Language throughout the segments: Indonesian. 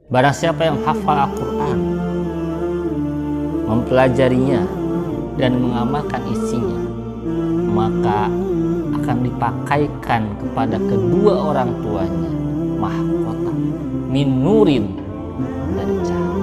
Barang siapa yang hafal Al-Quran, mempelajarinya, dan mengamalkan isinya, maka akan dipakaikan kepada kedua orang tuanya mahkota min nurin, dari cahaya.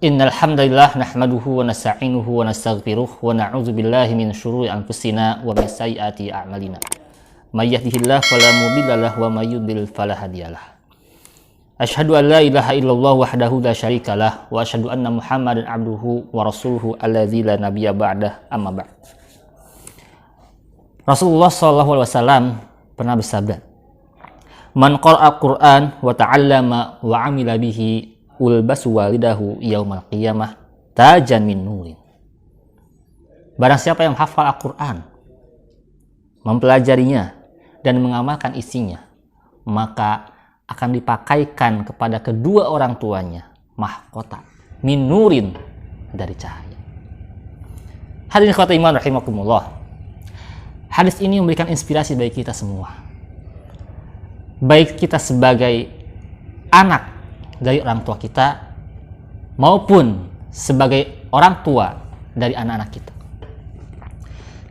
Innal hamdalillah nahmaduhu wa nasta'inuhu wa nastaghfiruh wa na'udzu billahi min syururi anfusina wa min sayyiati a'malina. May yahdihillahu fala mudilla lahu wa may yudlil fala hadiyalah. Asyhadu an la ilaha illallah wahdahu la syarikalah wa asyhadu anna Muhammadan abduhu wa rasuluhu alladzi la nabiyya ba'dah, amma ba'd. Rasulullah sallallahu alaihi wasallam pernah bersabda, "Man qara'a Qur'an wa ta'allama wa 'amila bihi ulbasu walidahu yaumal qiyamah tajan min nurin." Barang siapa yang hafal Al-Quran, mempelajarinya, dan mengamalkan isinya, maka akan dipakaikan kepada kedua orang tuanya mahkota min nurin, dari cahaya. Hadirin ikhwati iman rahimakumullah. Hadis ini memberikan inspirasi bagi kita semua. Baik kita sebagai anak dari orang tua kita maupun sebagai orang tua dari anak-anak kita.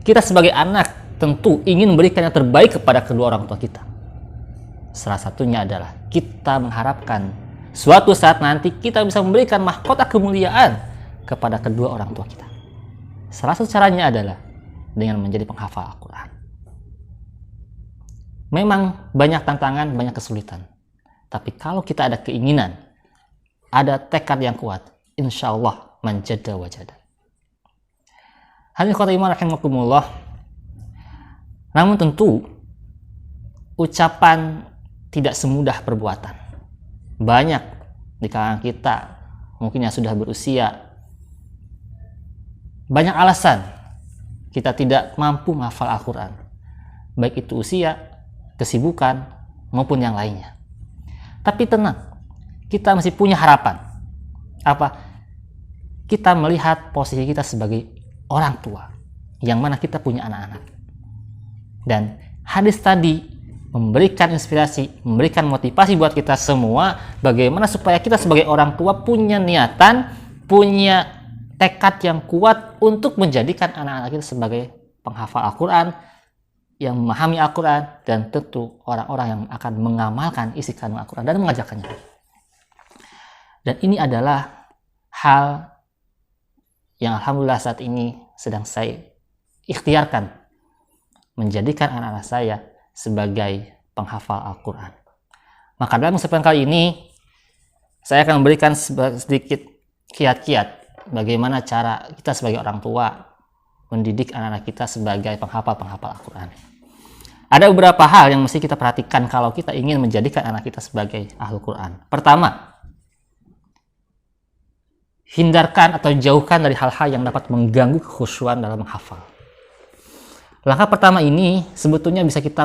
Kita sebagai anak tentu ingin memberikan yang terbaik kepada kedua orang tua kita. Salah satunya adalah kita mengharapkan suatu saat nanti kita bisa memberikan mahkota kemuliaan kepada kedua orang tua kita. Salah satu caranya adalah dengan menjadi penghafal Al-Quran. Memang banyak tantangan, banyak kesulitan. Tapi kalau kita ada keinginan, ada tekad yang kuat, insya Allah manjada wajada. Hadirin ikhwati iman rahimakumullah. Namun tentu ucapan tidak semudah perbuatan. Banyak di kalangan kita mungkin yang sudah berusia, banyak alasan kita tidak mampu menghafal Al-Quran, baik itu usia, kesibukan, maupun yang lainnya. Tapi tenang, kita masih punya harapan. Apa? Kita melihat posisi kita sebagai orang tua, yang mana kita punya anak-anak. Dan hadis tadi memberikan inspirasi, memberikan motivasi buat kita semua, bagaimana supaya kita sebagai orang tua punya niatan, punya tekad yang kuat untuk menjadikan anak-anak kita sebagai penghafal Al-Quran, yang memahami Al-Quran, dan tentu orang-orang yang akan mengamalkan isi kandung Al-Quran dan mengajarkannya. Dan ini adalah hal yang alhamdulillah saat ini sedang saya ikhtiarkan, menjadikan anak-anak saya sebagai penghafal Al-Quran. Maka dalam kesempatan kali ini saya akan memberikan sedikit kiat-kiat bagaimana cara kita sebagai orang tua mendidik anak-anak kita sebagai penghafal Al-Quran. Ada beberapa hal yang mesti kita perhatikan kalau kita ingin menjadikan anak kita sebagai ahlul Quran. Pertama, hindarkan atau jauhkan dari hal-hal yang dapat mengganggu kekhusyuan dalam menghafal. Langkah pertama ini sebetulnya bisa kita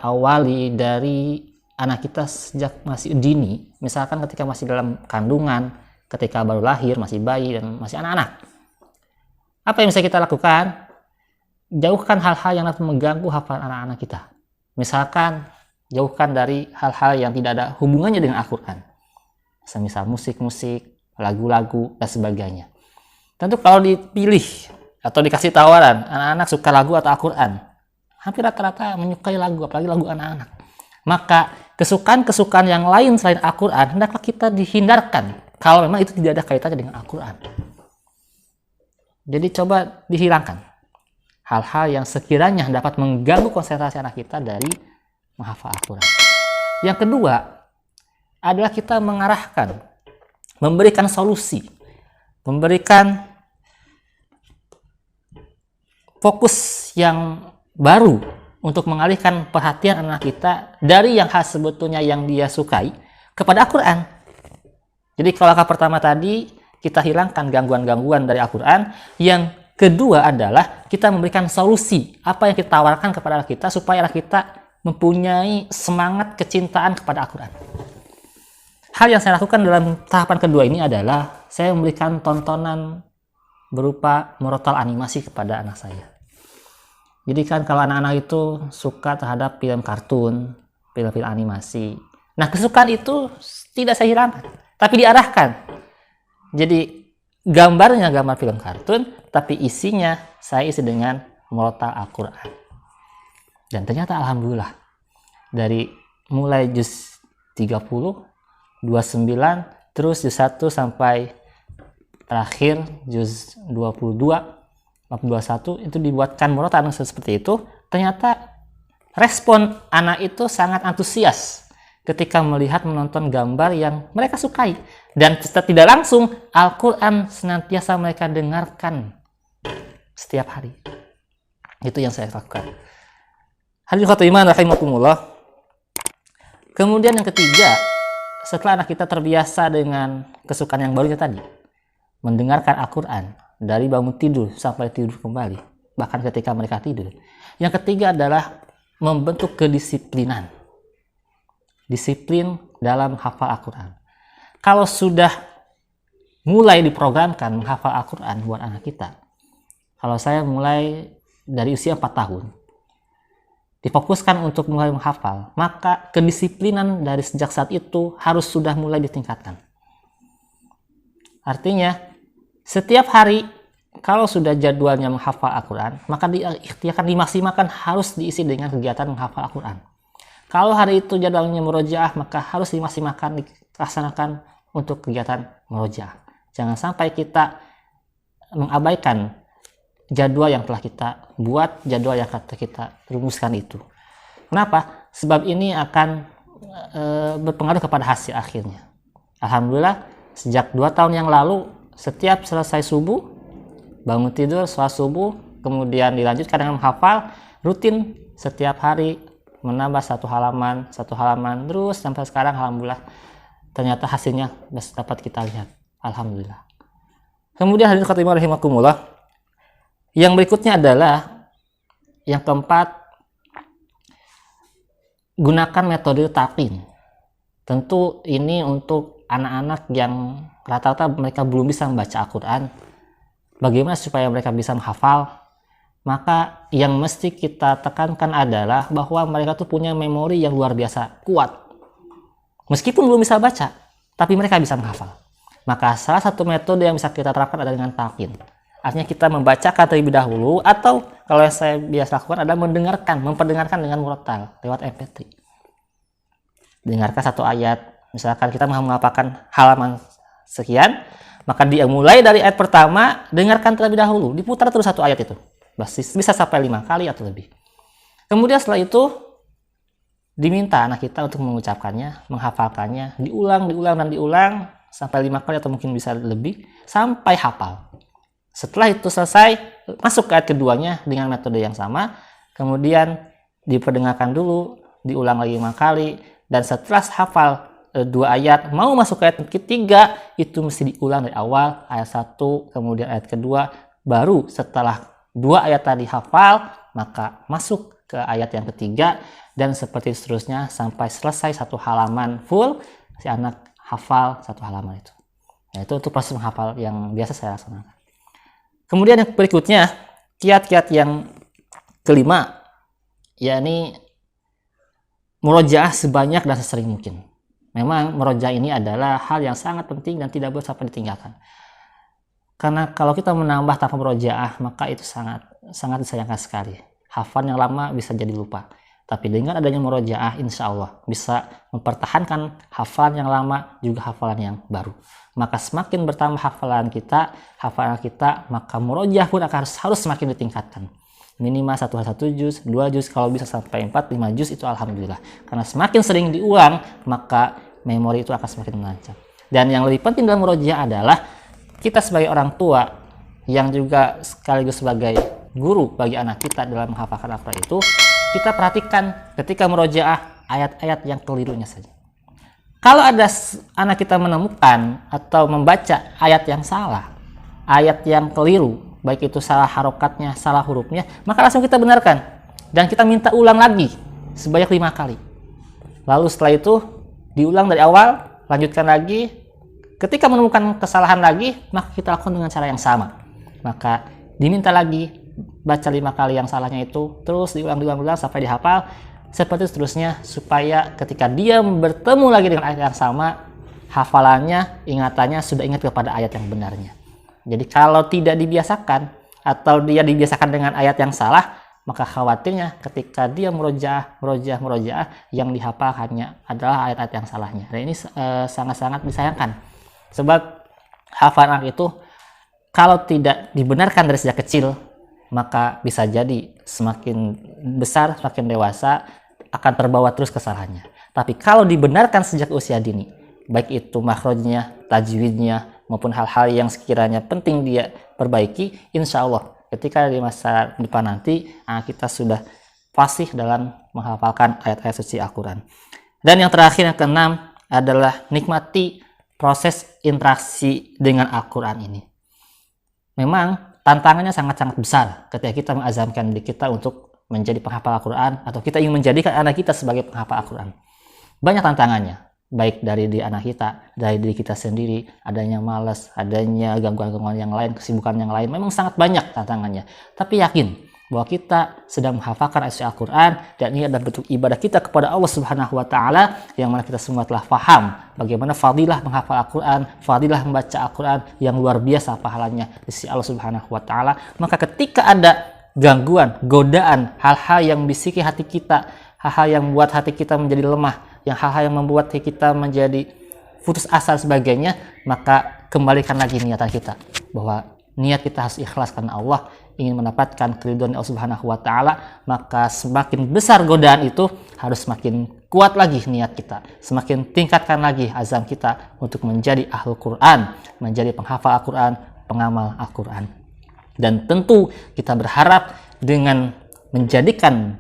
awali dari anak kita sejak masih dini. Misalkan ketika masih dalam kandungan, ketika baru lahir, masih bayi, dan masih anak-anak. Apa yang bisa kita lakukan? Jauhkan hal-hal yang dapat mengganggu hafalan anak-anak kita. Misalkan, jauhkan dari hal-hal yang tidak ada hubungannya dengan Al-Quran. Misal musik-musik, lagu-lagu, dan sebagainya. Tentu kalau dipilih atau dikasih tawaran, anak-anak suka lagu atau Al-Quran, hampir rata-rata menyukai lagu, apalagi lagu anak-anak. Maka kesukaan-kesukaan yang lain selain Al-Quran hendaklah kita dihindarkan kalau memang itu tidak ada kaitannya dengan Al-Quran. Jadi coba dihilangkan hal-hal yang sekiranya dapat mengganggu konsentrasi anak kita dari menghafal Al-Quran. Yang kedua adalah kita mengarahkan, memberikan solusi, memberikan fokus yang baru untuk mengalihkan perhatian anak kita dari yang hal sebetulnya yang dia sukai kepada Al-Quran. Jadi kalau langkah pertama tadi kita hilangkan gangguan-gangguan dari Al-Quran, yang kedua adalah kita memberikan solusi apa yang kita tawarkan kepada anak kita supaya anak kita mempunyai semangat kecintaan kepada Al-Quran. hal yang saya lakukan dalam tahapan kedua ini adalah saya memberikan tontonan berupa murotal animasi kepada anak saya. Jadi kan kalau anak-anak itu suka terhadap film kartun, film-film animasi. Nah, kesukaan itu tidak saya hilangkan, tapi diarahkan. Jadi gambarnya gambar film kartun, tapi isinya saya isi dengan murotal Al-Quran. Dan ternyata alhamdulillah, dari mulai juz 30, 29, terus juz 1 sampai terakhir juz 22, 21 itu dibuatkan murotal seperti itu. Ternyata respon anak itu sangat antusias ketika melihat menonton gambar yang mereka sukai, dan tidak langsung Al-Quran senantiasa mereka dengarkan setiap hari. Itu yang saya lakukan. Hadirin khotbah iman rahimakumullah. Kemudian yang ketiga, setelah anak kita terbiasa dengan kesukaan yang barunya tadi, mendengarkan Al-Quran dari bangun tidur sampai tidur kembali, bahkan ketika mereka tidur. Yang ketiga adalah membentuk kedisiplinan. Disiplin dalam hafal Al-Quran. Kalau sudah mulai diprogramkan menghafal Al-Quran buat anak kita, kalau saya mulai dari usia 4 tahun, difokuskan untuk mulai menghafal, maka kedisiplinan dari sejak saat itu harus sudah mulai ditingkatkan. Artinya, setiap hari kalau sudah jadwalnya menghafal Al-Quran, maka diikhtiarkan, dimaksimalkan harus diisi dengan kegiatan menghafal Al-Quran. Kalau hari itu jadwalnya murojaah, maka harus dimaksimalkan, dilaksanakan untuk kegiatan murojaah. Jangan sampai kita mengabaikan jadwal yang telah kita buat, jadwal yang kita rumuskan itu. Kenapa? Sebab ini akan berpengaruh kepada hasil akhirnya. Alhamdulillah, sejak 2 tahun yang lalu, setiap selesai subuh, bangun tidur, sholat subuh, kemudian dilanjutkan dengan menghafal, rutin setiap hari menambah satu halaman, terus sampai sekarang alhamdulillah ternyata hasilnya dapat kita lihat. Alhamdulillah. Kemudian hadirin khotbah rahimakumullah, yang berikutnya adalah yang keempat, gunakan metode talqin. Tentu ini untuk anak-anak yang rata-rata mereka belum bisa membaca Al-Quran. Bagaimana supaya mereka bisa menghafal? Maka yang mesti kita tekankan adalah bahwa mereka tuh punya memori yang luar biasa kuat. Meskipun belum bisa baca, tapi mereka bisa menghafal. Maka salah satu metode yang bisa kita terapkan adalah dengan talqin. Artinya kita membacakan terlebih dahulu, atau kalau yang saya biasa lakukan adalah memperdengarkan dengan murotal lewat MP3. Dengarkan satu ayat, misalkan kita mau menghafalkan halaman sekian, maka dia mulai dari ayat pertama, dengarkan terlebih dahulu, diputar terus satu ayat itu. Bisa sampai 5 kali atau lebih. Kemudian setelah itu diminta anak kita untuk mengucapkannya, menghafalkannya, diulang sampai 5 kali atau mungkin bisa lebih sampai hafal. Setelah itu selesai, masuk ke ayat keduanya dengan metode yang sama, kemudian diperdengarkan dulu, diulang lagi 5 kali, dan setelah hafal 2 ayat, mau masuk ke ayat ketiga, itu mesti diulang dari awal, ayat 1, kemudian ayat kedua, baru setelah 2 ayat tadi hafal, maka masuk ke ayat yang ketiga, dan seperti seterusnya sampai selesai 1 halaman full, si anak hafal 1 halaman itu. Nah, itu untuk proses menghafal yang biasa saya laksanakan. Kemudian yang berikutnya, kiat-kiat yang kelima, yakni murojaah sebanyak dan sesering mungkin. Memang murojaah ini adalah hal yang sangat penting dan tidak boleh sampai ditinggalkan. Karena kalau kita menambah tanpa murojaah, maka itu sangat disayangkan sekali. Hafal yang lama bisa jadi lupa. Tapi dengan adanya murojaah, insya Allah bisa mempertahankan hafalan yang lama juga hafalan yang baru. Maka semakin bertambah hafalan kita, maka murojaah pun harus semakin ditingkatkan. Minimal 1 juz, 2 juz, kalau bisa sampai 4-5 juz itu alhamdulillah. Karena semakin sering diulang, maka memori itu akan semakin menancap. Dan yang lebih penting dalam murojaah adalah kita sebagai orang tua yang juga sekaligus sebagai guru bagi anak kita dalam menghafalkan Al-Quran itu, kita perhatikan ketika murojaah ayat-ayat yang kelirunya saja. Kalau ada anak kita menemukan atau membaca ayat yang salah, ayat yang keliru, baik itu salah harokatnya, salah hurufnya, maka langsung kita benarkan dan kita minta ulang lagi sebanyak 5 kali. Lalu setelah itu diulang dari awal, lanjutkan lagi. Ketika menemukan kesalahan lagi, maka kita lakukan dengan cara yang sama. Maka diminta lagi baca 5 kali yang salahnya itu, terus diulang sampai dihafal, seperti seterusnya, supaya ketika dia bertemu lagi dengan ayat yang sama, hafalannya, ingatannya sudah ingat kepada ayat yang benarnya. Jadi kalau tidak dibiasakan atau dia dibiasakan dengan ayat yang salah, maka khawatirnya ketika dia murojaah yang dihafal hanya adalah ayat-ayat yang salahnya. Dan ini sangat-sangat disayangkan. Sebab hafalan itu kalau tidak dibenarkan dari sejak kecil, maka bisa jadi semakin besar, semakin dewasa akan terbawa terus kesalahannya. Tapi kalau dibenarkan sejak usia dini, baik itu makhrajnya, tajwidnya, maupun hal-hal yang sekiranya penting dia perbaiki, insya Allah ketika di masa depan nanti kita sudah fasih dalam menghafalkan ayat-ayat suci Al-Quran. Dan yang terakhir, yang keenam, adalah nikmati proses interaksi dengan Al-Quran ini. Memang tantangannya sangat-sangat besar ketika kita mengazamkan diri kita untuk menjadi penghafal Al-Quran, atau kita ingin menjadikan anak kita sebagai penghafal Al-Quran. Banyak tantangannya, baik dari diri anak kita, dari diri kita sendiri, adanya malas, adanya gangguan-gangguan yang lain, kesibukan yang lain, memang sangat banyak tantangannya. Tapi yakin bahwa kita sedang menghafalkan ayat Al-Quran, dan ini adalah bentuk ibadah kita kepada Allah Subhanahu wa Ta'ala, yang mana kita semua telah paham bagaimana fadilah menghafal Al-Quran, fadilah membaca Al-Quran yang luar biasa pahalanya di sisi Allah Subhanahu wa Ta'ala. Maka ketika ada gangguan, godaan, hal-hal yang bisiki hati kita, hal-hal yang membuat hati kita menjadi lemah, yang hal-hal yang membuat kita menjadi putus asa sebagainya, maka kembalikan lagi niatan kita, bahwa niat kita harus ikhlas karena Allah, ingin mendapatkan keridhaan Allah Subhanahu wa Ta'ala. Maka semakin besar godaan itu, harus semakin kuat lagi niat kita, semakin tingkatkan lagi azam kita untuk menjadi ahlul Quran, menjadi penghafal Al-Quran, pengamal Al-Quran. Dan tentu kita berharap dengan menjadikan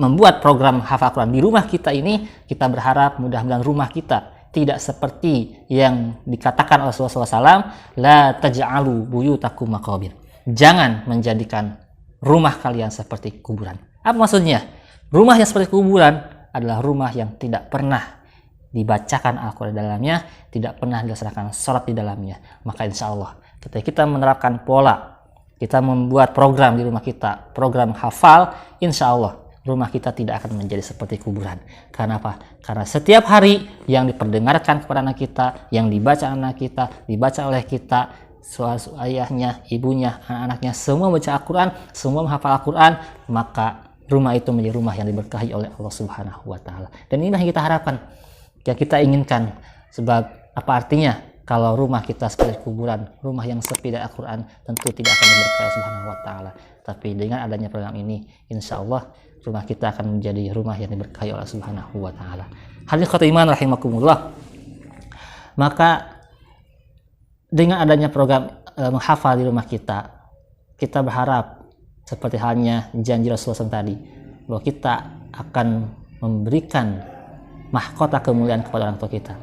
membuat program hafal Quran di rumah kita ini, kita berharap mudah-mudahan rumah kita tidak seperti yang dikatakan oleh Rasulullah SAW, la taj'alu buyutakum maqabir. Jangan menjadikan rumah kalian seperti kuburan. Apa maksudnya? Rumah yang seperti kuburan adalah rumah yang tidak pernah dibacakan Al-Quran di dalamnya, tidak pernah dilaksanakan sholat di dalamnya. Maka insya Allah ketika kita menerapkan pola, kita membuat program di rumah kita, program hafal, insya Allah rumah kita tidak akan menjadi seperti kuburan. Karena apa? Karena setiap hari yang diperdengarkan kepada anak kita, yang dibaca anak kita, dibaca oleh kita, ayahnya, ibunya, anak-anaknya, semua baca Al-Quran, semua menghafal Al-Quran, maka rumah itu menjadi rumah yang diberkahi oleh Allah Subhanahu wa Ta'ala. Dan inilah yang kita harapkan, yang kita inginkan. Sebab apa artinya kalau rumah kita seperti kuburan, rumah yang sepi dari Al-Quran, tentu tidak akan diberkahi Subhanahu wa Ta'ala. Tapi dengan adanya program ini, insya Allah rumah kita akan menjadi rumah yang diberkahi oleh Subhanahu wa Ta'ala. Hadirin iman rahimakumullah. Maka dengan adanya program menghafal di rumah kita, kita berharap seperti halnya janji Rasulullah SAW tadi, bahwa kita akan memberikan mahkota kemuliaan kepada orang tua kita,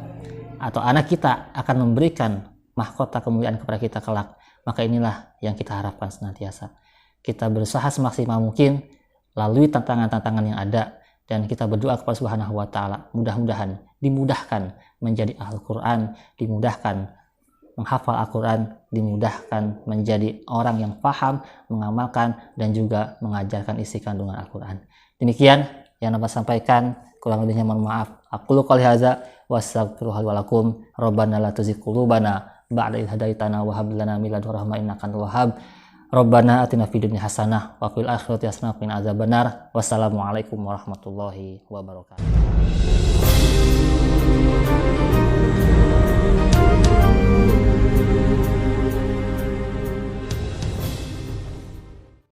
atau anak kita akan memberikan mahkota kemuliaan kepada kita kelak. Maka inilah yang kita harapkan senantiasa. Kita berusaha semaksimal mungkin lalui tantangan-tantangan yang ada, dan kita berdoa kepada Subhanahu wa Ta'ala, mudah-mudahan dimudahkan menjadi Ahlul Quran, dimudahkan menghafal Al-Quran, dimudahkan menjadi orang yang paham, mengamalkan, dan juga mengajarkan isi kandungan Al-Quran. Demikian yang dapat sampaikan, kurang lebihnya mohon maaf. Aqulu qouli hadza wa astaghfirullaha wa lakum. Rabbana la tuzigh qulubana ba'da idh hadaitana wa hab lana min ladunka rahmah innaka antal wahhab. Rabbana atina fid dunya hasanah wa fil akhirati hasanah wa qina adzabannar. Wassalamualaikum warahmatullahi wabarakatuh.